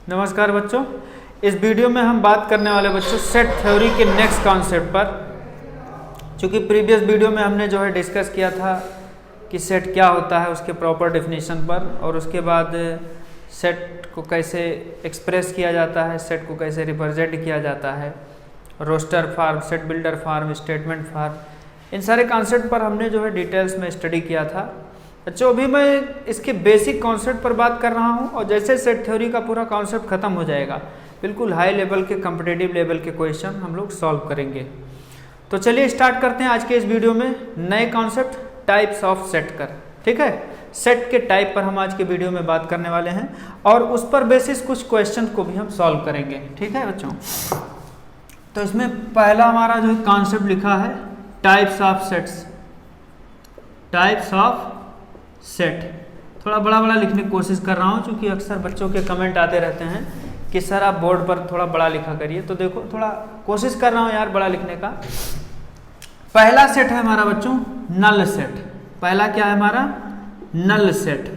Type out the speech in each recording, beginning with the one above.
नमस्कार बच्चों, इस वीडियो में हम बात करने वाले बच्चों सेट थ्योरी के नेक्स्ट कॉन्सेप्ट पर। चूँकि प्रीवियस वीडियो में हमने जो है डिस्कस किया था कि सेट क्या होता है उसके प्रॉपर डेफिनेशन पर, और उसके बाद सेट को कैसे एक्सप्रेस किया जाता है, सेट को कैसे रिप्रेजेंट किया जाता है, roster form, set builder form, statement form, इन सारे कॉन्सेप्ट पर हमने जो है डिटेल्स में स्टडी किया था। बच्चों अभी मैं इसके बेसिक कॉन्सेप्ट पर बात कर रहा हूं, और जैसे सेट थ्योरी का पूरा कॉन्सेप्ट खत्म हो जाएगा बिल्कुल हाई लेवल के कॉम्पिटिटिव लेवल के क्वेश्चन हम लोग सॉल्व करेंगे। तो चलिए स्टार्ट करते हैं आज के इस वीडियो में नए कॉन्सेप्ट टाइप्स ऑफ सेट कर। ठीक है, सेट के टाइप पर हम आज के वीडियो में बात करने वाले हैं, और उस पर बेसिस कुछ क्वेश्चन को भी हम सॉल्व करेंगे। ठीक है बच्चों, तो इसमें पहला हमारा जो कॉन्सेप्ट लिखा है types of sets, types of set. थोड़ा बड़ा बड़ा लिखने की कोशिश कर रहा हूँ क्योंकि अक्सर बच्चों के कमेंट आते रहते हैं कि सर आप बोर्ड पर थोड़ा बड़ा लिखा करिए, तो देखो थोड़ा कोशिश कर रहा हूँ यार बड़ा लिखने का। पहला सेट है हमारा बच्चों नल सेट। पहला क्या है हमारा? Null set.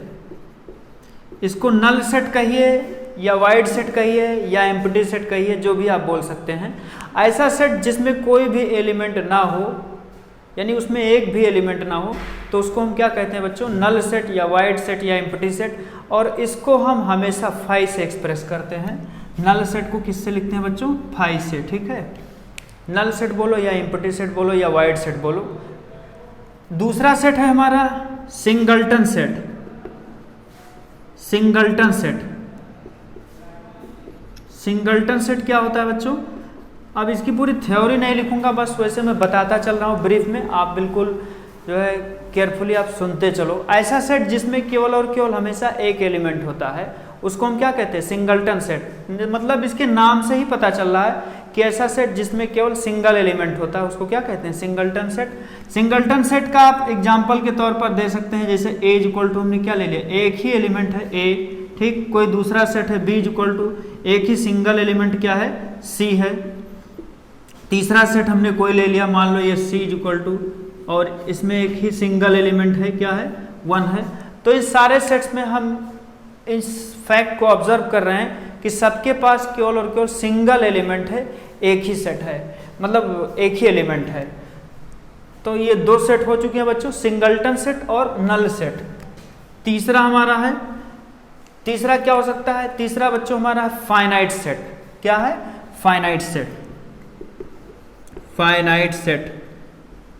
इसको नल सेट कहिए या वाइड सेट कहिए या एम्प्टी सेट कहिए, जो भी आप बोल सकते हैं। ऐसा सेट जिसमें कोई भी एलिमेंट ना हो, यानी उसमें एक भी एलिमेंट ना हो, तो उसको हम क्या कहते हैं बच्चों? नल सेट या वाइड सेट या एम्प्टी सेट। और इसको हम हमेशा फाई से एक्सप्रेस करते हैं। नल सेट को किससे लिखते हैं बच्चों? फाई से। ठीक है, नल सेट बोलो या एम्प्टी सेट बोलो या वाइड सेट बोलो। दूसरा सेट है हमारा singleton set. Singleton set, singleton set क्या होता है बच्चों? अब इसकी पूरी थ्योरी नहीं लिखूंगा, बस वैसे मैं बताता चल रहा हूँ ब्रीफ में, आप बिल्कुल जो है केयरफुली आप सुनते चलो। ऐसा सेट जिसमें केवल और केवल हमेशा एक एलिमेंट होता है उसको हम क्या कहते हैं? Singleton set. मतलब इसके नाम से ही पता चल रहा है कि ऐसा सेट जिसमें केवल सिंगल एलिमेंट होता है उसको क्या कहते हैं? Singleton set. सिंगलटन सेट का आप एग्जाम्पल के तौर पर दे सकते हैं, जैसे ए इक्वल टू हमने क्या ले लिया? एक ही एलिमेंट है ए। ठीक, कोई दूसरा सेट है बी इक्वल टू एक ही सिंगल एलिमेंट क्या है? सी है। तीसरा सेट हमने कोई ले लिया, मान लो ये सी इक्वल टू, और इसमें एक ही सिंगल एलिमेंट है, क्या है? 1 है। तो इस सारे सेट्स में हम इस फैक्ट को ऑब्जर्व कर रहे हैं कि सबके पास केवल और केवल सिंगल एलिमेंट है, एक ही सेट है, मतलब एक ही एलिमेंट है। तो ये दो सेट हो चुके हैं बच्चों, सिंगलटन सेट और नल सेट। तीसरा हमारा है, तीसरा क्या हो सकता है? तीसरा बच्चों हमारा है फाइनाइट सेट। क्या है? Finite set. Finite set.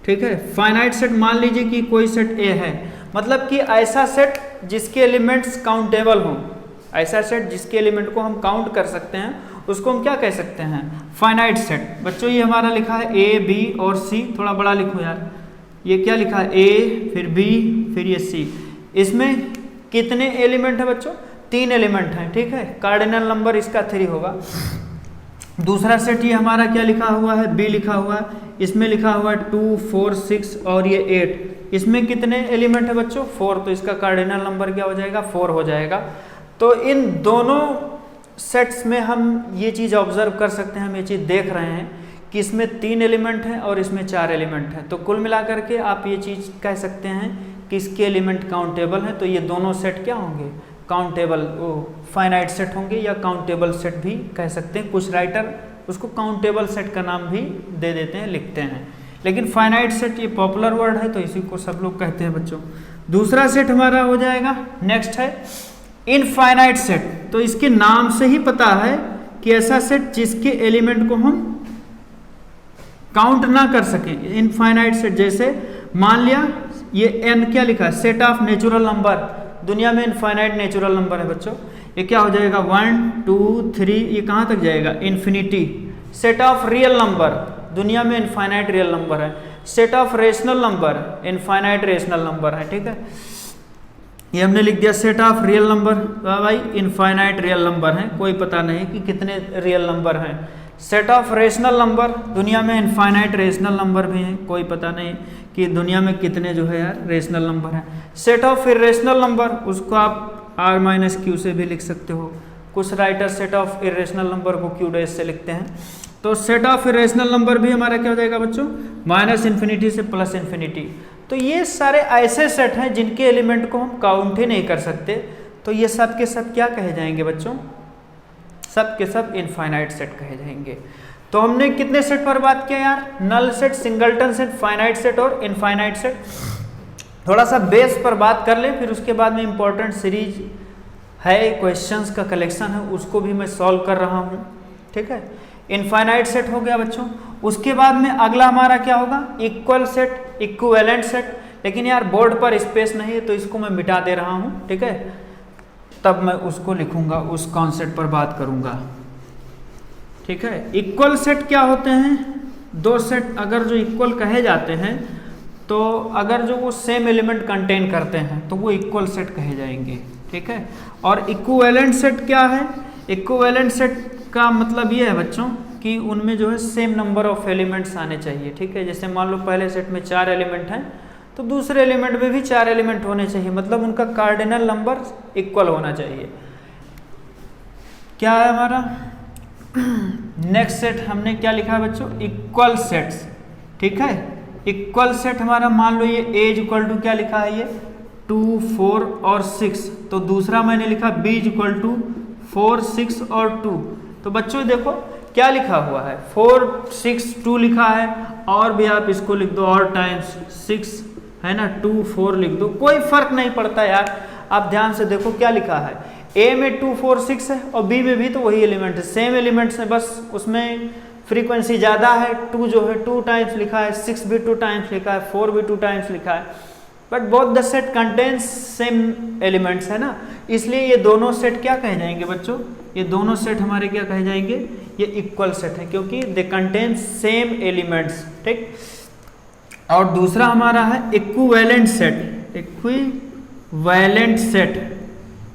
ठीक है, फाइनाइट सेट मान लीजिए कि कोई सेट ए है, मतलब कि ऐसा सेट जिसके एलिमेंट्स काउंटेबल हों, ऐसा सेट जिसके एलिमेंट को हम काउंट कर सकते हैं उसको हम क्या कह सकते हैं? Finite set. बच्चों ये हमारा लिखा है ए बी और सी, थोड़ा बड़ा लिखो यार। ये क्या लिखा है? ए, फिर बी, फिर ये सी। इसमें कितने एलिमेंट है बच्चों? 3 एलिमेंट हैं। ठीक है, कार्डिनल नंबर इसका 3 होगा। दूसरा सेट ये हमारा क्या लिखा हुआ है? बी लिखा हुआ है। इसमें लिखा हुआ है 2, 4, 6 और ये 8। इसमें कितने एलिमेंट है बच्चों? 4, तो इसका कार्डिनल नंबर क्या हो जाएगा? 4 हो जाएगा। तो इन दोनों सेट्स में हम ये चीज़ ऑब्जर्व कर सकते हैं, हम ये चीज़ देख रहे हैं कि इसमें 3 एलिमेंट हैं और इसमें 4 एलिमेंट हैं। तो कुल मिलाकर के आप ये चीज़ कह सकते हैं कि इसके एलिमेंट काउंटेबल हैं। तो ये दोनों सेट क्या होंगे? काउंटेबल, वो फाइनाइट सेट होंगे, या काउंटेबल सेट भी कह सकते हैं। कुछ राइटर उसको काउंटेबल सेट का नाम भी दे देते हैं, लिखते हैं, लेकिन फाइनाइट सेट ये पॉपुलर वर्ड है तो इसी को सब लोग कहते हैं बच्चों। दूसरा सेट हमारा हो जाएगा, नेक्स्ट है इनफाइनाइट सेट। तो इसके नाम से ही पता है कि ऐसा सेट जिसके एलिमेंट को हम काउंट ना कर सकें, इनफाइनाइट सेट। जैसे मान लिया ये एन क्या लिखा है? Set of natural number. दुनिया में इनफाइनाइट नेचुरल नंबर है बच्चों, ये क्या हो जाएगा? 1, 2, 3, ये कहाँ तक जाएगा? Infinity. Set of real number, दुनिया में इनफाइनाइट रियल नंबर है। Set of rational number, infinite rational number है। ठीक है, ये हमने लिख दिया सेट ऑफ रियल नंबर। तो भाई इनफाइनाइट रियल नंबर है, कोई पता नहीं कि कितने रियल नंबर हैं। सेट ऑफ रेशनल नंबर, दुनिया में इनफाइनाइट रेशनल नंबर भी हैं, कोई पता नहीं कि दुनिया में कितने जो है यार रेशनल नंबर हैं। सेट ऑफ इरेशनल नंबर, उसको आप r माइनस क्यू से भी लिख सकते हो। कुछ writer set of irrational number को क्यू डैश से लिखते हैं। तो सेट ऑफ इरेशनल नंबर भी हमारा क्या हो जाएगा बच्चों? माइनस इन्फिनिटी से प्लस इन्फिनिटी। तो ये सारे ऐसे सेट हैं जिनके एलिमेंट को हम काउंट ही नहीं कर सकते, तो ये सब के सब क्या कहे जाएंगे बच्चों? सब के सब इनफाइनाइट सेट कहे जाएंगे। तो हमने कितने सेट पर बात किया यार? Null set, singleton set, finite set और इनफाइनाइट सेट। थोड़ा सा बेस पर बात कर लें, फिर उसके बाद में इंपॉर्टेंट सीरीज है, क्वेश्चंस का कलेक्शन है, उसको भी मैं सॉल्व कर रहा हूँ। ठीक है, इनफाइनाइट सेट हो गया बच्चों। उसके बाद में अगला हमारा क्या होगा? Equal set, equivalent set. लेकिन यार बोर्ड पर स्पेस नहीं है तो इसको मैं मिटा दे रहा हूँ। ठीक है, तब मैं उसको लिखूंगा, उस कॉन्सेप्ट पर बात करूंगा। ठीक है, इक्वल सेट क्या होते हैं? दो सेट अगर जो इक्वल कहे जाते हैं तो अगर जो वो सेम एलिमेंट कंटेन करते हैं तो वो इक्वल सेट कहे जाएंगे। ठीक है, और इक्विवेलेंट सेट क्या है? इक्विवेलेंट सेट का मतलब ये है बच्चों कि उनमें जो है सेम नंबर ऑफ एलिमेंट्स आने चाहिए। ठीक है, जैसे मान लो पहले सेट में 4 एलिमेंट हैं तो दूसरे एलिमेंट में भी 4 एलिमेंट होने चाहिए, मतलब उनका कार्डिनल नंबर इक्वल होना चाहिए। क्या है हमारा नेक्स्ट सेट? हमने क्या लिखा है बच्चों? Equal sets. ठीक है, इक्वल सेट हमारा मान लो ये a इक्वल टू क्या लिखा है? ये 2, 4 और 6। तो दूसरा मैंने लिखा b इक्वल टू 4, 6 और 2। तो बच्चों देखो क्या लिखा हुआ है, 4, 6, 2 लिखा है, और भी आप इसको लिख दो और टाइम्स 6 है ना, 2, 4 लिख दो, कोई फर्क नहीं पड़ता यार। आप ध्यान से देखो क्या लिखा है, a में 2, 4, 6 है और b में भी तो वही एलिमेंट है, सेम एलिमेंट्स है, बस उसमें फ्रीक्वेंसी ज़्यादा है। 2 जो है 2 टाइम्स लिखा है, 6 भी 2 टाइम्स लिखा है, 4 भी 2 टाइम्स लिखा है, but both the set contains same elements है ना, इसलिए ये दोनों सेट क्या कहे जाएंगे बच्चों? ये दोनों सेट हमारे क्या कहे जाएंगे? ये इक्वल सेट है क्योंकि दे कंटेन सेम एलिमेंट्स। ठीक, और दूसरा हमारा है equivalent set. Equivalent set,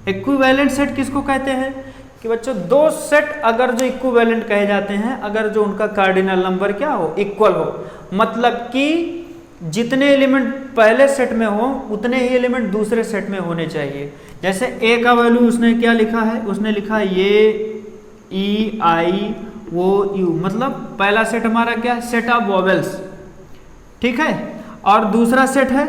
equivalent set किसको कहते हैं? कि बच्चों दो सेट अगर जो इक्विवेलेंट कहे जाते हैं, अगर जो उनका कार्डिनल नंबर क्या हो? इक्वल हो, मतलब कि जितने एलिमेंट पहले सेट में हो उतने ही एलिमेंट दूसरे सेट में होने चाहिए। जैसे a का वैल्यू उसने क्या लिखा है? उसने लिखा है ये ई आई वो यू, मतलब पहला सेट हमारा क्या है? Set of vowels. ठीक है, और दूसरा सेट है,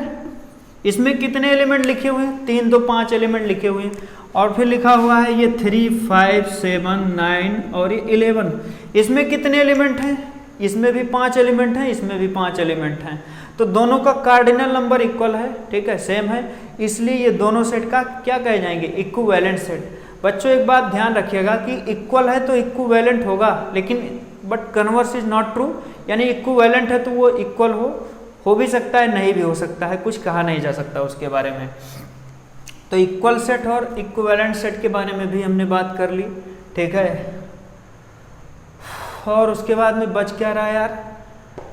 इसमें कितने एलिमेंट लिखे हुए हैं? 3, 2, 5 एलिमेंट लिखे हुए हैं, और फिर लिखा हुआ है ये 3, 5, 7, 9 और ये 11। इसमें कितने एलिमेंट हैं? इसमें भी 5 एलिमेंट हैं, इसमें भी 5 एलिमेंट हैं, तो दोनों का कार्डिनल नंबर इक्वल है। ठीक है, सेम है, इसलिए ये दोनों सेट का क्या कहे जाएंगे? Equivalent set. बच्चों एक बात ध्यान रखिएगा कि इक्वल है तो इक्विवेलेंट होगा, लेकिन but converse is not true, यानी इक्विवेलेंट है तो वो इक्वल हो भी सकता है, नहीं भी हो सकता है, कुछ कहा नहीं जा सकता उसके बारे में। तो इक्वल सेट और इक्विवेलेंट सेट के बारे में भी हमने बात कर ली। ठीक है, और उसके बाद में बच क्या रहा यार?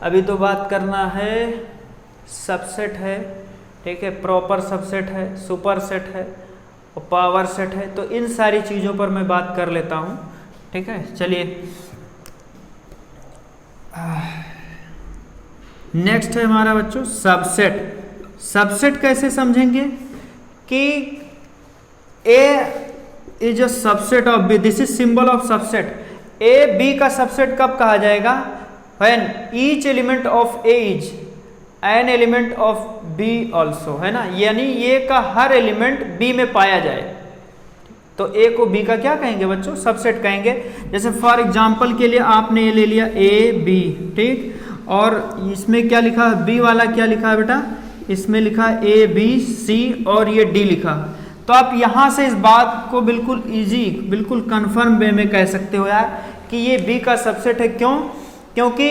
अभी तो बात करना है सबसेट है। ठीक है, प्रॉपर सबसेट है, सुपर सेट है और पावर सेट है, तो इन सारी चीज़ों पर मैं बात कर लेता हूँ। ठीक है, चलिए नेक्स्ट है हमारा बच्चों सबसेट। सबसेट कैसे समझेंगे कि A is a subset of B, this is symbol of subset. A B का सबसेट कब कहा जाएगा? When each element of A is an element of B also, है ना, यानी A का हर एलिमेंट B में पाया जाए तो A को B का क्या कहेंगे बच्चों? सबसेट कहेंगे। जैसे फॉर एग्जांपल के लिए आपने ये ले लिया A B, ठीक, और इसमें क्या लिखा है? B वाला क्या लिखा है बेटा? इसमें लिखा A B C और ये D लिखा। तो आप यहाँ से इस बात को बिल्कुल इजी, बिल्कुल कन्फर्म वे में कह सकते हो यार कि ये B का सबसेट है। क्यों? क्योंकि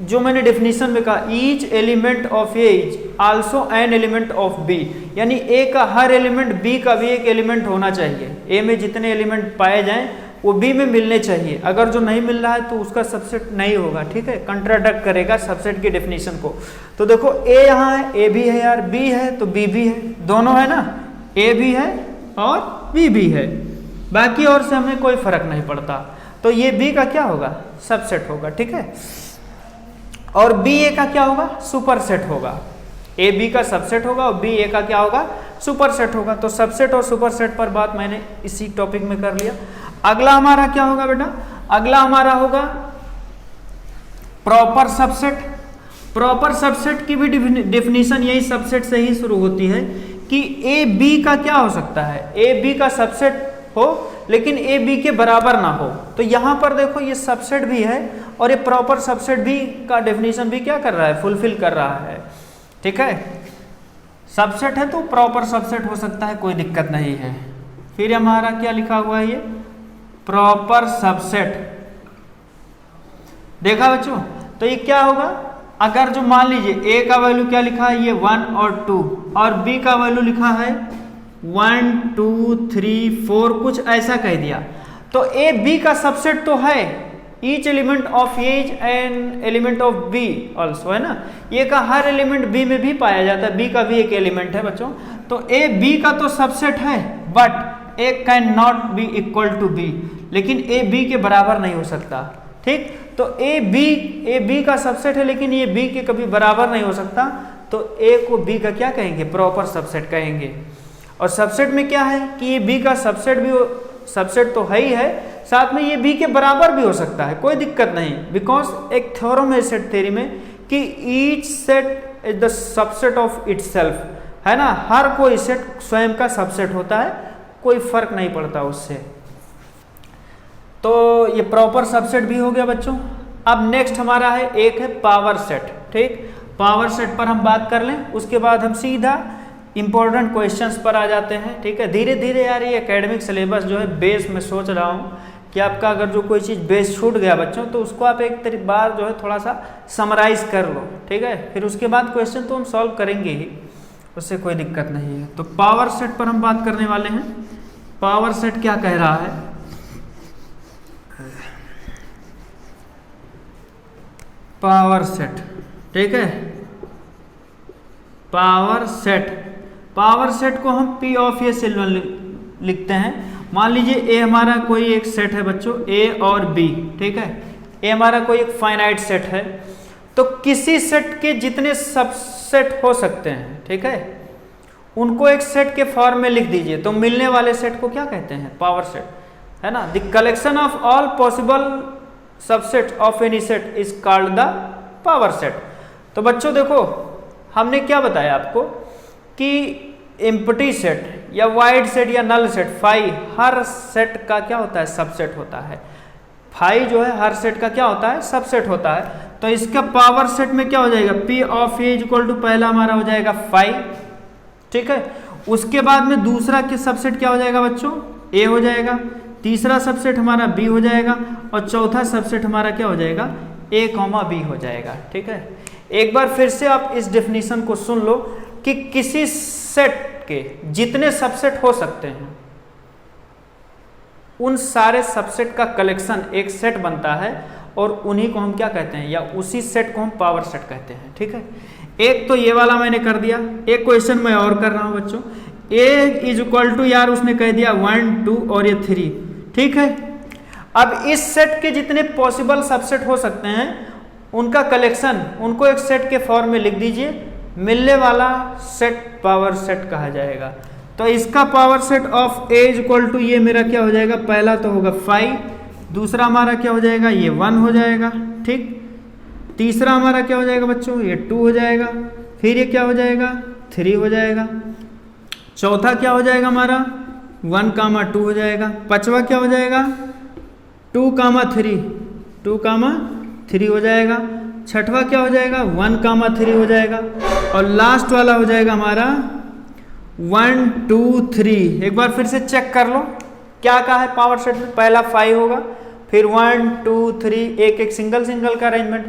जो मैंने डेफिनेशन में कहा, each element of A is also an element of B, यानी ए का हर एलिमेंट बी का भी एक एलिमेंट होना चाहिए। ए में जितने एलिमेंट पाए जाएं वो बी में मिलने चाहिए, अगर जो नहीं मिल रहा है तो उसका सबसेट नहीं होगा। ठीक है, कंट्राडिक्ट करेगा सबसेट की डेफिनेशन को। तो देखो ए यहाँ है, ए भी है यार, बी है तो बी भी है, दोनों है ना, ए भी है और बी भी है, बाकी और से हमें कोई फर्क नहीं पड़ता। तो ये बी का क्या होगा? सबसेट होगा। ठीक है, और बी ए का क्या होगा? सुपर सेट होगा। ए बी का सबसेट होगा और बी ए का क्या होगा? सुपर सेट होगा। तो सबसेट और सुपर सेट पर बात मैंने इसी टॉपिक में कर लिया। अगला हमारा क्या होगा बेटा? अगला हमारा होगा प्रॉपर सबसेट। प्रॉपर सबसेट की भी डेफिनेशन यही सबसेट से ही शुरू होती है कि ए बी का क्या हो सकता है? ए बी का सबसेट हो लेकिन ए बी के बराबर ना हो। तो यहाँ पर देखो ये सबसेट भी है और ये प्रॉपर सबसेट भी का डेफिनेशन भी क्या कर रहा है, फुलफिल कर रहा है। ठीक है, सबसेट है तो प्रॉपर सबसेट हो सकता है, कोई दिक्कत नहीं है। फिर हमारा क्या लिखा हुआ है, ये प्रॉपर सबसेट। देखा बच्चों, तो ये क्या होगा, अगर जो मान लीजिए ए का वैल्यू क्या लिखा है, ये 1 और 2 और बी का वैल्यू लिखा है 1 2 3 4 कुछ ऐसा कह दिया, तो ए बी का सबसेट तो है, each element of A is an element of B also, है ना। ए का हर एलिमेंट बी में भी पाया जाता है, बी का भी एक एलिमेंट है बच्चों। तो ए बी का तो सबसेट है, but A can not be equal to B, लेकिन ए बी के बराबर नहीं हो सकता। ठीक, तो ए बी का सबसेट है लेकिन ये बी के कभी बराबर नहीं हो सकता, तो ए को बी का क्या कहेंगे, प्रॉपर सबसेट कहेंगे। और सबसेट में क्या है कि ये बी का सबसेट भी सबसेट तो है ही है, साथ में ये बी के बराबर भी हो सकता है, कोई दिक्कत नहीं। बिकॉज एक थ्योरम है सेट थ्योरी में कि each set is the subset of itself, है ना। हर कोई सेट स्वयं का सबसेट होता है, कोई फर्क नहीं पड़ता उससे। तो ये प्रॉपर सबसेट भी हो गया बच्चों। अब नेक्स्ट हमारा है, एक है पावर सेट। ठीक, पावर सेट पर हम बात कर लें, उसके बाद हम सीधा इंपॉर्टेंट क्वेश्चंस पर आ जाते हैं। ठीक है, धीरे धीरे यार ये एकेडमिक सिलेबस जो है बेस में सोच रहा हूँ कि आपका अगर जो कोई चीज़ बेस छूट गया बच्चों, तो उसको आप एक बार जो है थोड़ा सा समराइज कर लो। ठीक है, फिर उसके बाद क्वेश्चन तो हम सॉल्व करेंगे ही, उससे कोई दिक्कत नहीं है। तो पावर सेट पर हम बात करने वाले हैं। पावर सेट क्या कह रहा है, पावर सेट। ठीक है, पावर सेट, पावर सेट को हम P ऑफ ए से लिखते हैं। मान लीजिए ए हमारा कोई एक सेट है बच्चों, ए और बी। ठीक है, ए हमारा कोई एक फाइनाइट सेट है, तो किसी सेट के जितने सबसेट हो सकते हैं, ठीक है, उनको एक सेट के फॉर्म में लिख दीजिए, तो मिलने वाले सेट को क्या कहते हैं, पावर सेट, है ना। The collection of all possible subset of any set is called the power set. तो बच्चों देखो, हमने क्या बताया आपको कि एम्प्टी सेट या वाइड सेट या नल सेट, फाई हर सेट का क्या होता है, सबसेट होता है। फाई जो है हर सेट का क्या होता है, सबसेट होता है। तो इसका पावर सेट में क्या हो जाएगा, P of A equal to पहला हमारा हो जाएगा फाई। ठीक है, उसके बाद में दूसरा के सबसेट क्या हो जाएगा बच्चों, ए हो जाएगा, तीसरा सबसेट हमारा बी हो जाएगा, और चौथा सबसेट हमारा क्या हो जाएगा, ए कॉमा बी हो जाएगा। ठीक है, एक बार फिर से आप इस डेफिनेशन को सुन लो कि किसी सेट के जितने सबसेट हो सकते हैं, उन सारे सबसेट का कलेक्शन एक सेट बनता है, और उन्हीं को हम क्या कहते हैं, या उसी सेट को हम पावर सेट कहते हैं। ठीक है, एक तो ये वाला मैंने कर दिया, एक क्वेश्चन मैं और कर रहा हूं बच्चों, ए इज इक्वल टू, यार उसने कह दिया 1 2 और ये 3। ठीक है, अब इस सेट के जितने पॉसिबल सबसेट हो सकते हैं उनका कलेक्शन, उनको एक सेट के फॉर्म में लिख दीजिए, मिलने वाला सेट पावर सेट कहा जाएगा। तो इसका power set of A is equal to, ये मेरा क्या हो जाएगा, पहला तो होगा 5, दूसरा हमारा क्या हो जाएगा, ये 1 हो जाएगा। ठीक, तीसरा हमारा क्या हो जाएगा बच्चों, ये 2 हो जाएगा, फिर ये क्या हो जाएगा, 3 हो जाएगा, चौथा क्या हो जाएगा हमारा 1 कामा 2 हो जाएगा, पांचवा क्या हो जाएगा 2 कामा 3 हो जाएगा, छठवा क्या हो जाएगा 1 कामा 3 हो जाएगा, और लास्ट वाला हो जाएगा हमारा 1 2 3। एक बार फिर से चेक कर लो क्या कहा है पावर सेट में, पहला 5 होगा, फिर 1 2 3, एक एक सिंगल सिंगल का अरेंजमेंट,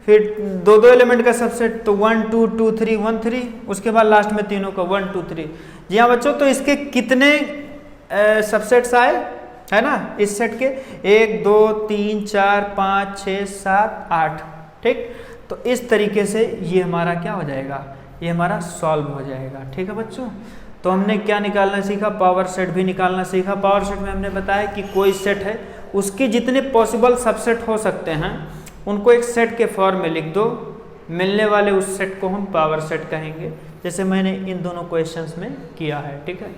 फिर दो दो एलिमेंट का सबसेट, तो 1 2 2 3 1 3, उसके बाद लास्ट में तीनों का 1 2 3। जी हाँ बच्चों, तो इसके कितने सबसेट्स आए, है ना, इस सेट के 1 2 3 4 5 6 7 8। ठीक, तो इस तरीके से ये हमारा क्या हो जाएगा, ये हमारा सॉल्व हो जाएगा। ठीक है बच्चों, तो हमने क्या निकालना सीखा, पावर सेट भी निकालना सीखा। पावर सेट में हमने बताया कि कोई सेट है, उसके जितने पॉसिबल सबसेट हो सकते हैं उनको एक सेट के फॉर्म में लिख दो, मिलने वाले उस सेट को हम पावर सेट कहेंगे, जैसे मैंने इन दोनों क्वेश्चंस में किया है। ठीक है,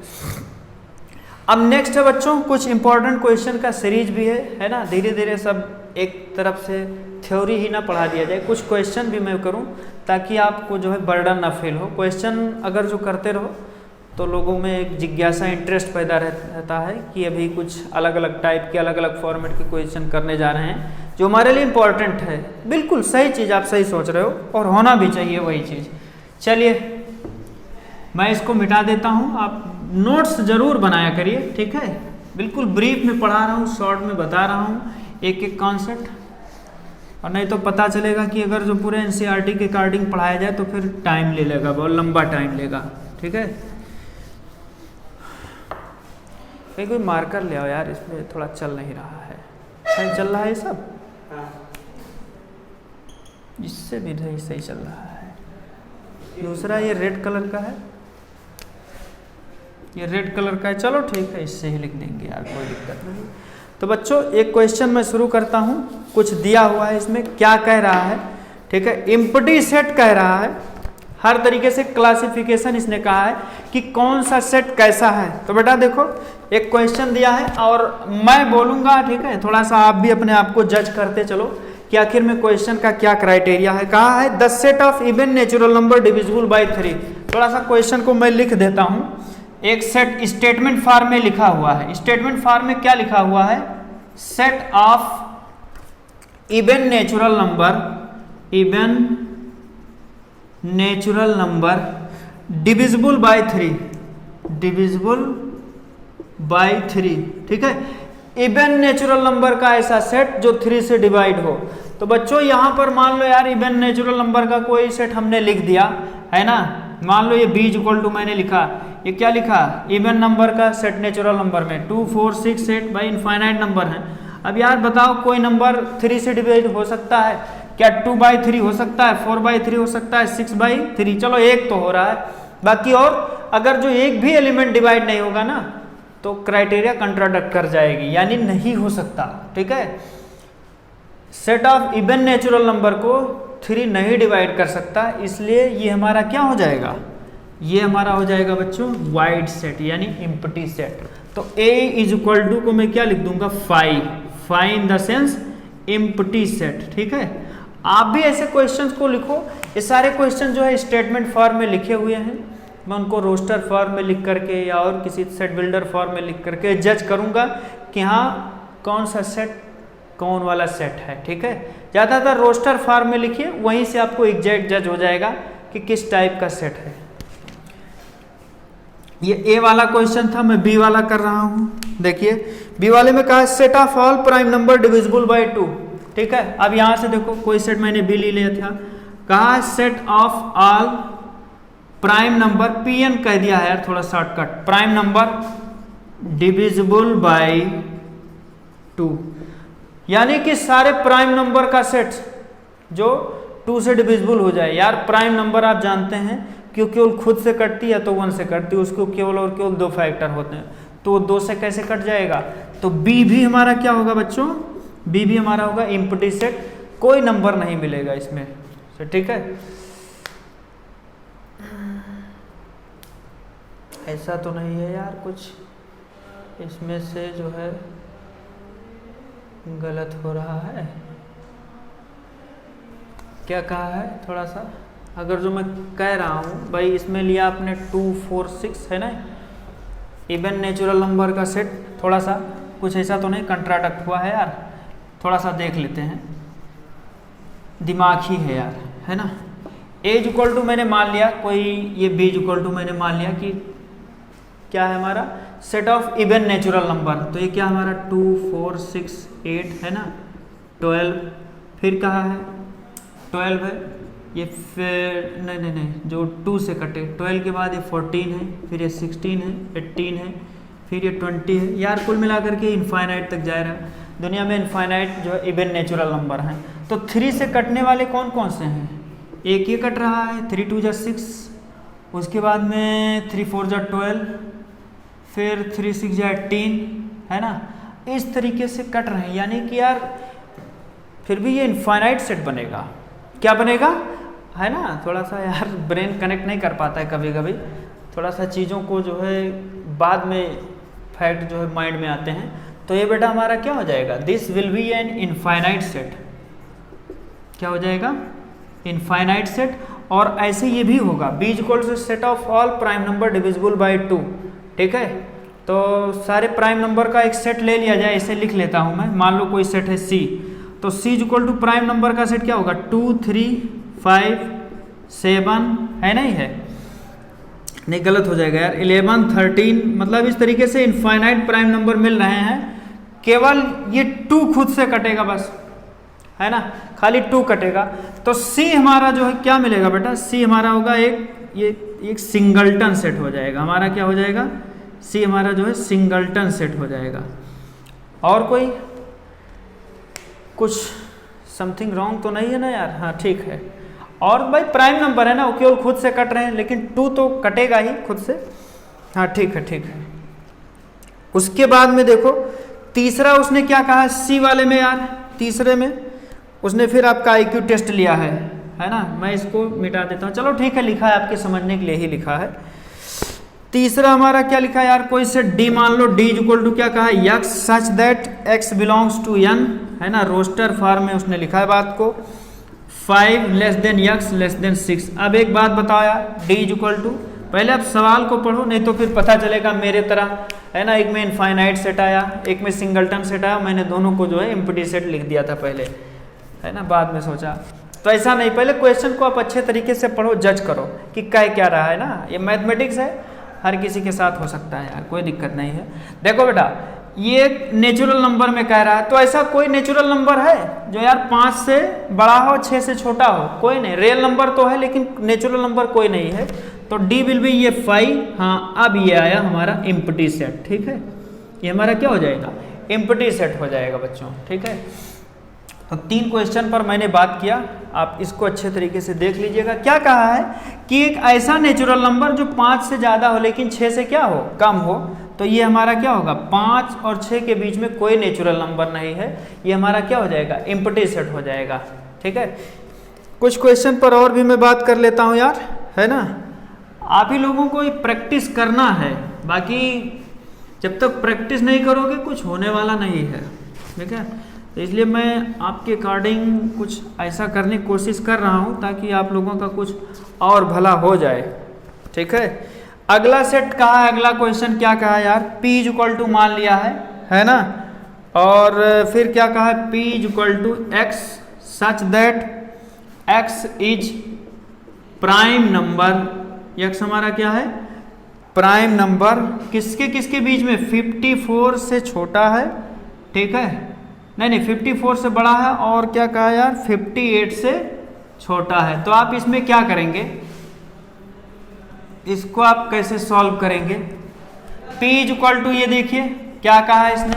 अब नेक्स्ट है बच्चों, कुछ इंपॉर्टेंट क्वेश्चन का सीरीज भी है ना। धीरे धीरे सब एक तरफ से थ्योरी ही ना पढ़ा दिया जाए, कुछ क्वेश्चन भी मैं करूं ताकि आपको जो है बर्डन ना फील हो। क्वेश्चन अगर जो करते रहो तो लोगों में एक जिज्ञासा, इंटरेस्ट पैदा रहता है कि अभी कुछ अलग अलग टाइप के, अलग अलग फॉर्मेट के क्वेश्चन करने जा रहे हैं जो हमारे लिए इम्पोर्टेंट है। बिल्कुल सही चीज़, आप सही सोच रहे हो और होना भी चाहिए वही चीज़। चलिए मैं इसको मिटा देता हूँ, आप नोट्स ज़रूर बनाया करिए, ठीक है। बिल्कुल ब्रीफ में पढ़ा रहा हूँ, शॉर्ट में बता रहा हूँ एक एक कॉन्सेप्ट, और नहीं तो पता चलेगा कि अगर जो पूरे एनसीईआरटी के अकॉर्डिंग पढ़ाया जाए तो फिर टाइम ले लेगा, बहुत लंबा टाइम लेगा, ठीक है। कोई मार्कर ले आओ यार, इसमें थोड़ा चल नहीं रहा है। सही चल रहा है ये सब? इससे भी सही चल रहा है। दूसरा ये रेड कलर का है, ये रेड कलर का है, चलो ठीक है, इससे ही लिख देंगे यार, कोई दिक्कत नहीं। तो बच्चों एक क्वेश्चन मैं शुरू करता हूँ, कुछ दिया हुआ है इसमें, क्या कह रहा है, ठीक है। एम्प्टी सेट कह रहा है, हर तरीके से क्लासिफिकेशन इसने कहा है कि कौन सा सेट कैसा है। तो बेटा देखो एक क्वेश्चन दिया है और मैं बोलूँगा, ठीक है, थोड़ा सा आप भी अपने आप को जज करते चलो कि आखिर में क्वेश्चन का क्या क्राइटेरिया है। कहा है the set of even natural number divisible by 3। थोड़ा सा क्वेश्चन को मैं लिख देता हूँ। एक सेट स्टेटमेंट फॉर्म में लिखा हुआ है। स्टेटमेंट फॉर्म में क्या लिखा हुआ है? Set of even natural number divisible by 3, ठीक है। इवन नेचुरल नंबर का ऐसा सेट जो 3 से डिवाइड हो। तो बच्चों यहां पर मान लो यार इवन नेचुरल नंबर का कोई सेट हमने लिख दिया है ना, मान लो ये b इक्वल टू मैंने लिखा, ये क्या लिखा, इवन नंबर का सेट नेचुरल नंबर में 2 4 6 8 भाई इनफाइनाइट नंबर है। अब यार बताओ कोई नंबर 3 से डिवाइड हो सकता है क्या? 2/3 हो सकता है, 4/3 हो सकता है, 6/3, चलो एक तो हो रहा है, बाकी और अगर जो एक भी एलिमेंट डिवाइड नहीं होगा ना तो क्राइटेरिया कंट्राडिक्ट कर जाएगी, यानी नहीं हो सकता, ठीक है। Set of even natural number को 3 नहीं डिवाइड कर सकता, इसलिए ये हमारा क्या हो जाएगा, ये हमारा हो जाएगा बच्चों वाइड सेट यानी एम्प्टी सेट। तो A इज इक्वल टू को मैं क्या लिख दूंगा 5 in the sense empty set, ठीक है। आप भी ऐसे क्वेश्चंस को लिखो, ये सारे क्वेश्चन जो है स्टेटमेंट फॉर्म में लिखे हुए हैं, मैं उनको रोस्टर फॉर्म में लिख करके या और किसी सेट बिल्डर फॉर्म में लिख करके जज करूंगा कि हाँ कौन सा सेट कौन वाला सेट है, ठीक है। ज़्यादातर रोस्टर फॉर्म में लिखिए, वहीं से आपको एग्जैक्ट जज हो जाएगा कि किस टाइप का सेट है। ये ए वाला क्वेश्चन था, मैं बी वाला कर रहा हूं। देखिए बी वाले में कहा set of all prime number divisible by 2, ठीक है। अब यहां से देखो कोई सेट मैंने बी ले लिया था, कहा set of all prime number, PN कह दिया है यार थोड़ा shortcut, prime number divisible by 2, यानी कि सारे प्राइम नंबर का सेट जो 2 से डिविजिबल हो जाए। यार प्राइम नंबर आप जानते हैं क्यों केवल खुद से कटती है तो 1 से कटती है, उसको केवल और केवल 2 फैक्टर होते हैं, तो 2 से कैसे कट जाएगा। तो बी भी हमारा क्या होगा बच्चों, बी भी हमारा होगा एम्प्टी सेट, कोई नंबर नहीं मिलेगा इसमें, ठीक है। ऐसा तो नहीं है यार कुछ इसमें से जो है गलत हो रहा है, क्या कहा है थोड़ा सा, अगर जो मैं कह रहा हूँ भाई इसमें लिया आपने 2 4 6 है ना, इवन नेचुरल नंबर का सेट, थोड़ा सा कुछ ऐसा तो नहीं कंट्राडिक्ट हुआ है यार, थोड़ा सा देख लेते हैं, दिमाग ही है यार, है ना। ए इक्वल टू मैंने मान लिया कोई, ये बी इक्वल टू मैंने मान लिया कि क्या है हमारा set of even natural number, तो ये क्या हमारा 2 4 6 8 है ना, 12, फिर कहा है 12 है, ये फिर नहीं जो 2 से कटे, 12 के बाद ये 14 है, फिर ये 16 है, 18 है, फिर ये 20 है, यार कुल मिलाकर के इनफाइनाइट तक जा रहा है। दुनिया में इनफाइनाइट जो है इवन नेचुरल नंबर हैं। तो 3 से कटने वाले कौन कौन से हैं, एक ये कट रहा है 3 2 6, उसके बाद में 3 4 12, फिर 3 6 18 है ना, इस तरीके से कट रहे हैं, यानी कि यार फिर भी ये इनफाइनाइट सेट बनेगा, क्या बनेगा है ना। थोड़ा सा यार ब्रेन कनेक्ट नहीं कर पाता है कभी कभी, थोड़ा सा चीज़ों को जो है बाद में फैक्ट जो है माइंड में आते हैं। तो ये बेटा हमारा क्या हो जाएगा, this will be an infinite set, क्या हो जाएगा इनफाइनाइट सेट। और ऐसे ये भी होगा B equal to set of all prime number divisible by 2। ठीक है, तो सारे प्राइम नंबर का एक सेट ले लिया जाए, इसे लिख लेता हूँ मैं। मान लो कोई सेट है C, तो C equal to prime number का सेट क्या होगा 2 3 5 7 है, नहीं है, नहीं गलत हो जाएगा यार, 11 13, मतलब इस तरीके से इनफाइनाइट प्राइम नंबर मिल रहे हैं। केवल ये 2 खुद से कटेगा बस, है ना, खाली 2 कटेगा। तो C हमारा जो है क्या मिलेगा बेटा, C हमारा होगा एक सिंगल्टन सेट हो जाएगा हमारा। क्या हो जाएगा, C हमारा जो है सिंगल्टन सेट हो जाएगा। और कोई कुछ समथिंग रॉन्ग तो नहीं है ना यार? हाँ ठीक है। और भाई प्राइम नंबर है ना, वो केवल खुद से कट रहे हैं, लेकिन 2 तो कटेगा ही खुद से। हाँ ठीक है, ठीक है। उसके बाद में देखो तीसरा उसने क्या कहा C वाले में यार, तीसरे में उसने फिर आपका IQ टेस्ट लिया है ना। मैं इसको मिटा देता हूँ, चलो ठीक है, लिखा है आपके समझने के लिए ही लिखा है। तीसरा हमारा क्या लिखा है यार, कोई से D मान लो, D इक्वल टू क्या कहा है, x such that x belongs to n, है ना, रोस्टर फॉर्म में उसने लिखा है बात को। 5 less than x less than 6। अब एक बात बताओ यार, D इक्वल टू, पहले आप सवाल को पढ़ो, नहीं तो फिर पता चलेगा मेरे तरह, है ना, एक में इनफाइनाइट सेट आया, एक में सिंगलटन सेट आया, मैंने दोनों को जो है एम्प्टी सेट लिख दिया था पहले, है ना, बाद में सोचा। तो ऐसा नहीं, पहले क्वेश्चन को आप अच्छे तरीके से पढ़ो, जज करो कि कह क्या रहा है ना। ये मैथमेटिक्स है, हर किसी के साथ हो सकता है यार, कोई दिक्कत नहीं है। देखो बेटा, ये नेचुरल नंबर में कह रहा है, तो ऐसा कोई नेचुरल नंबर है जो यार 5 से बड़ा हो 6 से छोटा हो? कोई नहीं। रियल नंबर तो है लेकिन नेचुरल नंबर कोई नहीं है। तो डी विल बी ये 5। हाँ, अब ये आया हमारा एम्प्टी सेट। ठीक है, ये हमारा क्या हो जाएगा, एम्प्टी सेट हो जाएगा बच्चों। ठीक है, तो 3 क्वेश्चन पर मैंने बात किया, आप इसको अच्छे तरीके से देख लीजिएगा। क्या कहा है कि एक ऐसा नेचुरल नंबर जो 5 से ज़्यादा हो लेकिन 6 से क्या हो, कम हो, तो ये हमारा क्या होगा, 5 और 6 के बीच में कोई नेचुरल नंबर नहीं है, ये हमारा क्या हो जाएगा, एम्प्टी सेट हो जाएगा। ठीक है, कुछ क्वेश्चन पर और भी मैं बात कर लेता हूँ यार, है ना। आप ही लोगों को प्रैक्टिस करना है, बाकी जब तक प्रैक्टिस नहीं करोगे कुछ होने वाला नहीं है। ठीक है, तो इसलिए मैं आपके अकॉर्डिंग कुछ ऐसा करने की कोशिश कर रहा हूँ ताकि आप लोगों का कुछ और भला हो जाए। ठीक है, अगला सेट कहा है, अगला क्वेश्चन क्या कहा यार, P इक्वल टू मान लिया है ना, और फिर क्या कहा है, P equal to x such that x is prime number. x हमारा क्या है, प्राइम नंबर, किसके किसके बीच में, 54 से छोटा है, ठीक है, नहीं 54 से बड़ा है, और क्या कहा यार 58 से छोटा है। तो आप इसमें क्या करेंगे, इसको आप कैसे सॉल्व करेंगे। P इक्वल टू ये देखिए क्या कहा है इसने,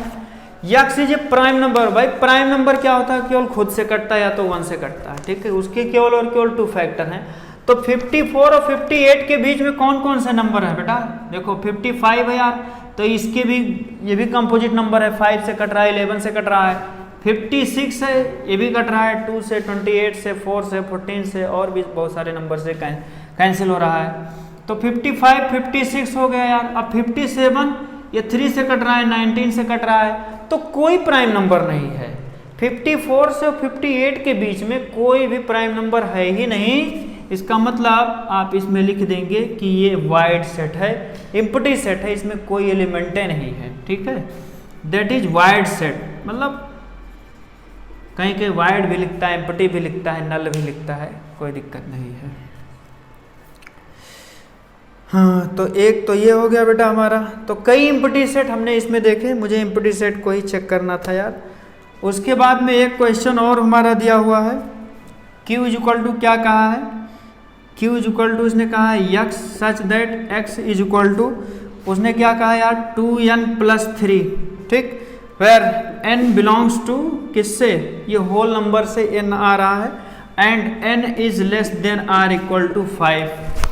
x is a prime number. भाई प्राइम नंबर क्या होता है, केवल खुद से कटता है या तो 1 से कटता है। ठीक है, उसके केवल और केवल 2 फैक्टर हैं। तो 54 और 58 के बीच में कौन कौन से नंबर है बेटा, देखो 55 है यार, तो इसके भी, ये भी कंपोजिट नंबर है, 5 से कट रहा है, 11 से कट रहा है, 56 है, ये भी कट रहा है, 2 से, 28 से, 4 से, 14 से, और भी बहुत सारे नंबर से कैंसिल हो रहा है। तो 55 56 हो गया यार। अब 57 ये 3 से कट रहा है, 19 से कट रहा है, तो कोई प्राइम नंबर नहीं है। 54 से 58 के बीच में कोई भी प्राइम नंबर है ही नहीं। इसका मतलब आप इसमें लिख देंगे कि ये वाइड सेट है, एम्प्टी सेट है, इसमें कोई एलिमेंटें नहीं है। ठीक है, दैट इज वाइड सेट, मतलब कहीं कहीं वाइड भी लिखता है, एम्प्टी भी लिखता है, नल भी लिखता है, कोई दिक्कत नहीं है। हाँ, तो एक तो ये हो गया बेटा हमारा। तो कई एम्प्टी सेट हमने इसमें देखे, मुझे एम्प्टी सेट को ही चेक करना था यार। उसके बाद में एक क्वेश्चन और हमारा दिया हुआ है, Q इक्वल टू क्या कहा है, Q इक्वल टू उसने कहा है x such that x is equal to, उसने क्या कहा यार 2n+3। ठीक, वेर n बिलोंग्स टू किससे, ये होल नंबर से n आ रहा है, and n is less than r equal to 5।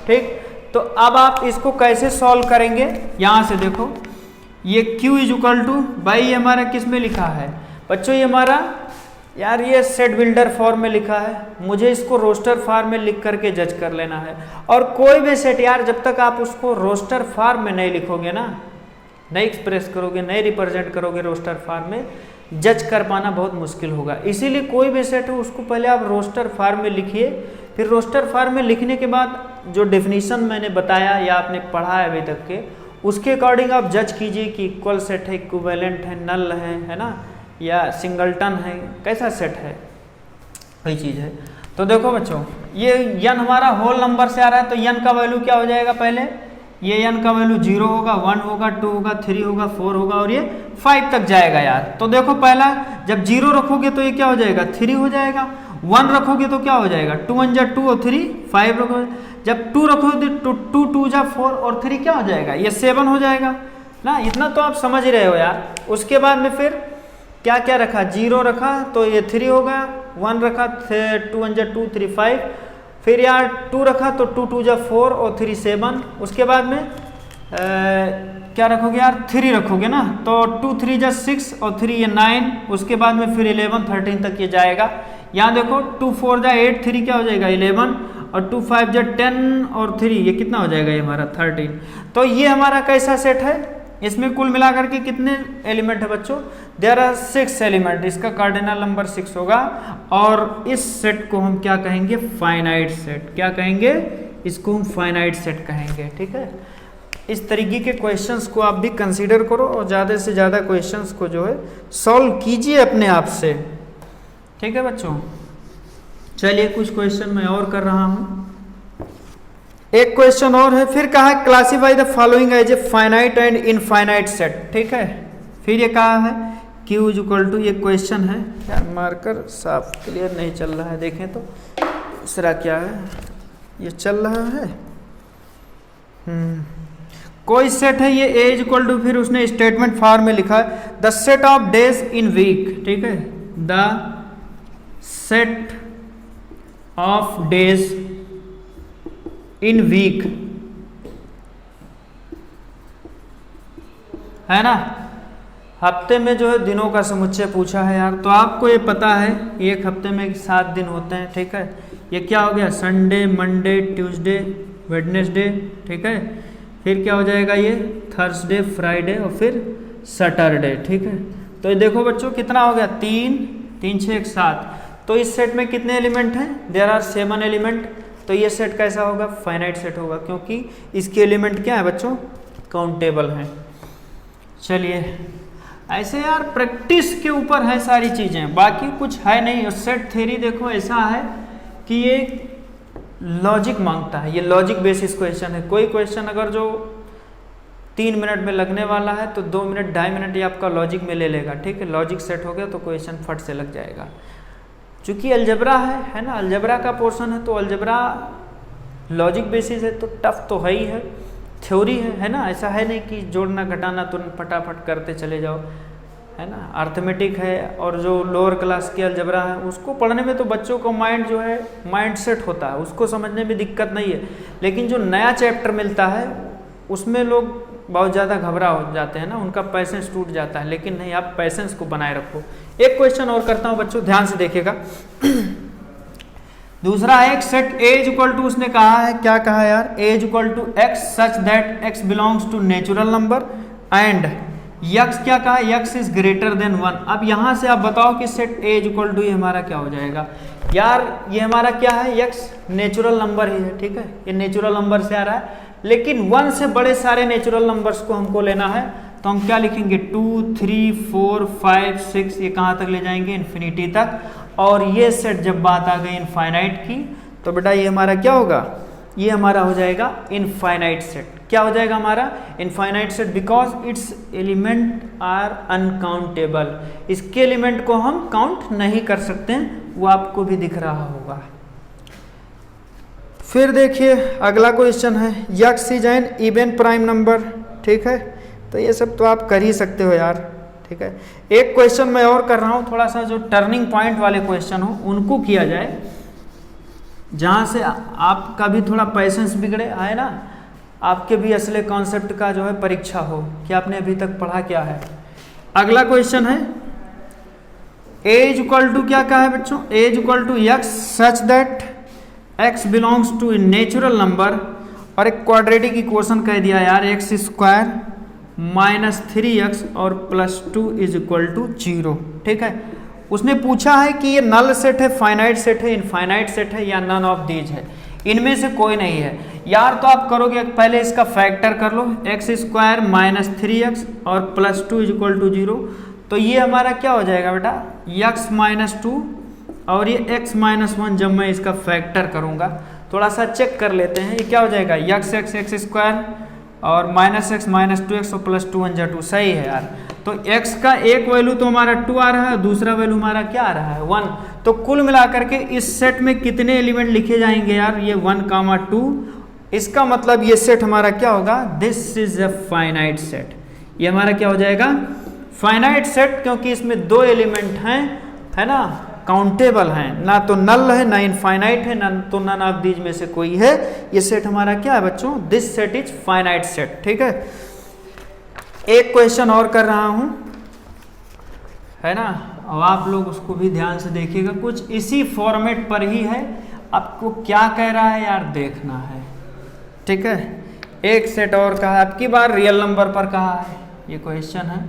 ठीक, तो अब आप इसको कैसे सॉल्व करेंगे, यहां से देखो, ये Q इज इक्वल टू, भाई ये हमारा किस में लिखा है बच्चों, ये हमारा यार ये सेट बिल्डर फॉर्म में लिखा है, मुझे इसको रोस्टर फॉर्म में लिख करके जज कर लेना है। और कोई भी सेट यार जब तक आप उसको रोस्टर फॉर्म में नहीं लिखोगे ना, नहीं एक्सप्रेस करोगे, नहीं रिप्रेजेंट करोगे रोस्टर फॉर्म में, जज कर पाना बहुत मुश्किल होगा। इसीलिए कोई भी सेट हो उसको पहले आप रोस्टर फॉर्म में लिखिए, फिर रोस्टर फॉर्म में लिखने के बाद जो डेफिनेशन मैंने बताया या आपने पढ़ा है अभी तक के, उसके अकॉर्डिंग आप जज कीजिए कि इक्वल सेट है, इक्विवेलेंट है, नल है ना, या सिंगलटन है, कैसा सेट है, वही चीज़ है। तो देखो बच्चों, ये n हमारा होल नंबर से आ रहा है, तो n का वैल्यू क्या हो जाएगा, पहले ये n का वैल्यू 0 होगा, 1 होगा, 2 होगा, 3 होगा, 4 होगा और ये 5 तक जाएगा यार। तो देखो पहला जब 0 रखोगे तो ये क्या हो जाएगा, 3 हो जाएगा, 1 रखोगे तो क्या हो जाएगा, 2 1 जा 2 और 3 5 रखोगे, जब 2 रखोगे तो 2 2 जा 4 और 3 क्या हो जाएगा, ये 7 हो जाएगा ना। इतना तो आप समझ ही रहे हो यार। उसके बाद में फिर क्या क्या रखा, 0 रखा तो ये 3 होगा, 1 रखा 2 1 जा 2 3 5, फिर यार 2 रखा तो 2 2 जा 4 और 3 7। उसके बाद में क्या रखोगे यार, 3 रखोगे ना, तो 2 3 जा 6 और 3 ये 9। उसके बाद में फिर 11 13 तक ये जाएगा। यहाँ देखो 2 4 जा 8, 3 क्या हो जाएगा 11 और 2 5 जा 10 और 3 ये कितना हो जाएगा, ये हमारा 13। तो ये हमारा कैसा सेट है, इसमें कुल मिलाकर के कितने एलिमेंट है बच्चों, देयर आर 6 एलिमेंट, इसका कार्डिनल नंबर 6 होगा। और इस सेट को हम क्या कहेंगे, फाइनाइट सेट। क्या कहेंगे, इसको हम फाइनाइट सेट कहेंगे, ठीक है। इस तरीके के क्वेश्चंस को आप भी कंसीडर करो और ज़्यादा से ज़्यादा क्वेश्चंस को जो है सॉल्व कीजिए अपने आप से, ठीक है बच्चों। चलिए कुछ क्वेश्चन मैं और कर रहा हूँ, एक क्वेश्चन और है। फिर कहा है classify the following as a finite and infinite set, ठीक है। फिर ये कहा है Q इज इक्वल टू, ये क्वेश्चन है यार, मार्कर साफ क्लियर नहीं चल रहा है, देखें तो दूसरा क्या है, ये चल रहा है। कोई सेट है ये A इज इक्वल टू, फिर उसने स्टेटमेंट फॉर्म में लिखा है the set of days in week, ठीक है, the set of days in week, है ना। हफ्ते में जो है दिनों का समुच्चय पूछा है यार, तो आपको ये पता है एक हफ्ते में 7 दिन होते हैं, ठीक है। ये क्या हो गया, संडे, मंडे, ट्यूसडे, वेडनेसडे, ठीक है। फिर क्या हो जाएगा, ये थर्सडे, फ्राइडे और फिर सैटरडे, ठीक है। तो ये देखो बच्चों कितना हो गया, 3 3 6 7। तो इस सेट में कितने एलिमेंट हैं, देयर आर 7 एलिमेंट। तो ये सेट कैसा होगा, फाइनाइट सेट होगा, क्योंकि इसके एलिमेंट क्या है बच्चों, काउंटेबल हैं। चलिए ऐसे यार प्रैक्टिस के ऊपर है सारी चीज़ें, बाकी कुछ है नहीं। और सेट थ्योरी देखो ऐसा है कि ये लॉजिक मांगता है, ये लॉजिक बेसिस क्वेश्चन है। कोई क्वेश्चन अगर जो 3 मिनट में लगने वाला है तो 2 मिनट 2.5 मिनट ये आपका लॉजिक में ले लेगा, ठीक है। लॉजिक सेट हो गया तो क्वेश्चन फट से लग जाएगा। चूंकि अलजबरा है ना, अलजबरा का पोर्शन है, तो अलजबरा लॉजिक बेसिस है तो टफ तो है ही है, थ्योरी है ना। ऐसा है नहीं कि जोड़ना घटाना तुरंत फटाफट करते चले जाओ, है ना। अर्थमेटिक है और जो लोअर क्लास की अलजबरा है उसको पढ़ने में तो बच्चों का माइंड जो है माइंड सेट होता है, उसको समझने में दिक्कत नहीं है। लेकिन जो नया चैप्टर मिलता है उसमें लोग बहुत ज़्यादा घबरा हो जाते हैं ना, उनका पैसेंस टूट जाता है। लेकिन नहीं, आप पैसेंस को बनाए रखो। एक क्वेश्चन और करता हूँ बच्चों, ध्यान से देखिएगा। दूसरा है एक set A is equal to, उसने कहा है, क्या कहा है यार, A is equal to x such that x belongs to natural number and x क्या कहा है, x इज ग्रेटर देन 1। अब यहाँ से आप बताओ कि set A is equal to ये हमारा क्या हो जाएगा यार, ये हमारा क्या है, x नेचुरल नंबर ही है, ठीक है। ये नेचुरल नंबर से आ रहा है, लेकिन 1 से बड़े सारे नेचुरल नंबर्स को हमको लेना है, तो हम क्या लिखेंगे, 2 3 4 5 6, ये कहाँ तक ले जाएंगे, इन्फिनिटी तक। और ये सेट जब बात आ गई इनफाइनाइट की, तो बेटा ये हमारा क्या होगा, ये हमारा हो जाएगा इनफाइनाइट सेट। क्या हो जाएगा हमारा infinite set, because its element are uncountable. इसके एलिमेंट को हम काउंट नहीं कर सकते हैं, वो आपको भी दिख रहा होगा। फिर देखिए अगला क्वेश्चन है, x is an even prime number, ठीक है। तो ये सब तो आप कर ही सकते हो यार, ठीक है। एक क्वेश्चन मैं और कर रहा हूँ, थोड़ा सा जो टर्निंग पॉइंट वाले क्वेश्चन हो उनको किया जाए, जहाँ से आपका भी थोड़ा पैसेंस बिगड़े, आए ना, आपके भी असले कॉन्सेप्ट का जो है परीक्षा हो कि आपने अभी तक पढ़ा क्या है। अगला क्वेश्चन है a इज इक्वल टू, क्या कहा है बच्चों, a is equal to x such that x belongs to natural number, और एक क्वाड्रेटिक इक्वेशन कह दिया यार, x स्क्वायर माइनस 3x और प्लस 2 इज इक्वल टू 0, ठीक है। उसने पूछा है कि ये नल सेट है, फाइनाइट सेट है, इनफाइनाइट सेट है या नन ऑफ दीज है, इनमें से कोई नहीं है यार। तो आप करोगे पहले इसका फैक्टर कर लो, एक्स स्क्वायर माइनस 3x और प्लस 2 इज इक्वल टू 0। तो ये हमारा क्या हो जाएगा बेटा, x माइनस 2 और ये x माइनस 1। जब मैं इसका फैक्टर करूँगा थोड़ा सा चेक कर लेते हैं, ये क्या हो जाएगा, x स्क्वायर और माइनस x माइनस 2x और प्लस 2 1 जा 2। सही है यार। तो x का एक वैल्यू तो हमारा 2 आ रहा है, दूसरा वैल्यू हमारा क्या आ रहा है 1। तो कुल मिलाकर के इस सेट में कितने एलिमेंट लिखे जाएंगे यार, ये 1, 2। इसका मतलब ये सेट हमारा क्या होगा, this is a finite set. ये हमारा क्या हो जाएगा, फाइनाइट सेट, क्योंकि इसमें 2 एलिमेंट हैं, है ना, काउंटेबल हैं, ना तो नल है ना इनफाइनाइट है, ना तो नन ऑफ दीज में से कोई है। ये सेट हमारा क्या है बच्चों, this set is finite set. ठीक है, एक क्वेश्चन और कर रहा हूं, है ना, अब आप लोग उसको भी ध्यान से देखिएगा, कुछ इसी फॉर्मेट पर ही है। आपको क्या कह रहा है यार देखना है। ठीक है, एक सेट और कहा है, आपकी बार रियल नंबर पर कहा है। ये क्वेश्चन है,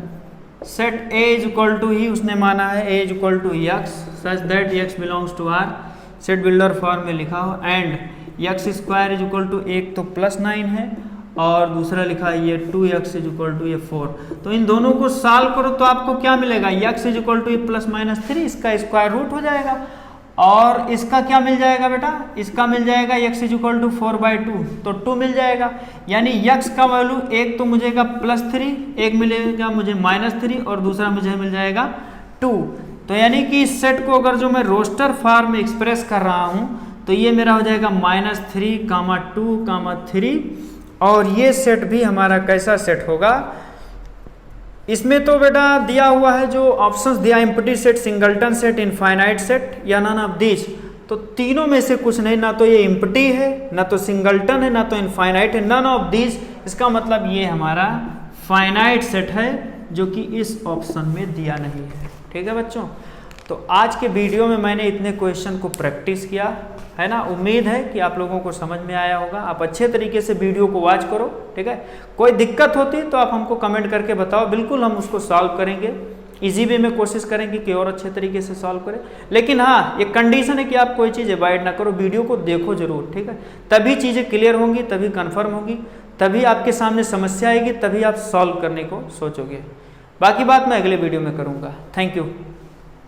set A is equal to ही, उसने माना है A is equal to x such that x belongs to R. Set builder form में लिखा हो and x square is equal to, एक तो +9 है और दूसरा लिखा है ये 2x इज इक्वल टू ये 4। तो इन दोनों को सॉल्व करो तो आपको क्या मिलेगा, x इज इक्वल टू ये +-3, इसका स्क्वायर रूट हो जाएगा। और इसका क्या मिल जाएगा बेटा, इसका मिल जाएगा x इज इक्वल टू 4/2, तो 2 मिल जाएगा। यानी x का वैल्यू एक तो मुझेगा +3, एक मिलेगा मुझे -3 और दूसरा मुझे मिल जाएगा 2। तो यानी कि इस सेट को अगर जो मैं रोस्टर फॉर्म में एक्सप्रेस कर रहा हूं तो ये मेरा हो जाएगा -3, 2, 3। और ये सेट भी हमारा कैसा सेट होगा, इसमें तो बेटा दिया हुआ है जो ऑप्शंस दिया, empty set, singleton set, infinite set या नन ऑफ दीज। तो तीनों में से कुछ नहीं, ना तो ये एम्प्टी है, ना तो सिंगलटन है, ना तो इनफाइनाइट है, नन ऑफ दीज। इसका मतलब ये हमारा फाइनाइट सेट है जो कि इस ऑप्शन में दिया नहीं है। ठीक है बच्चों, तो आज के वीडियो में मैंने इतने क्वेश्चन को प्रैक्टिस किया, है ना। उम्मीद है कि आप लोगों को समझ में आया होगा। आप अच्छे तरीके से वीडियो को वॉच करो। ठीक है, कोई दिक्कत होती तो आप हमको कमेंट करके बताओ, बिल्कुल हम उसको सॉल्व करेंगे। इजी वे में कोशिश करेंगे कि और अच्छे तरीके से सॉल्व करें। लेकिन हाँ, एक कंडीशन है कि आप कोई चीज़ अवॉइड ना करो, वीडियो को देखो जरूर। ठीक है, तभी चीज़ें क्लियर होंगी, तभी कन्फर्म होगी, तभी आपके सामने समस्या आएगी, तभी आप सॉल्व करने को सोचोगे। बाकी बात मैं अगले वीडियो में करूँगा। Thank you.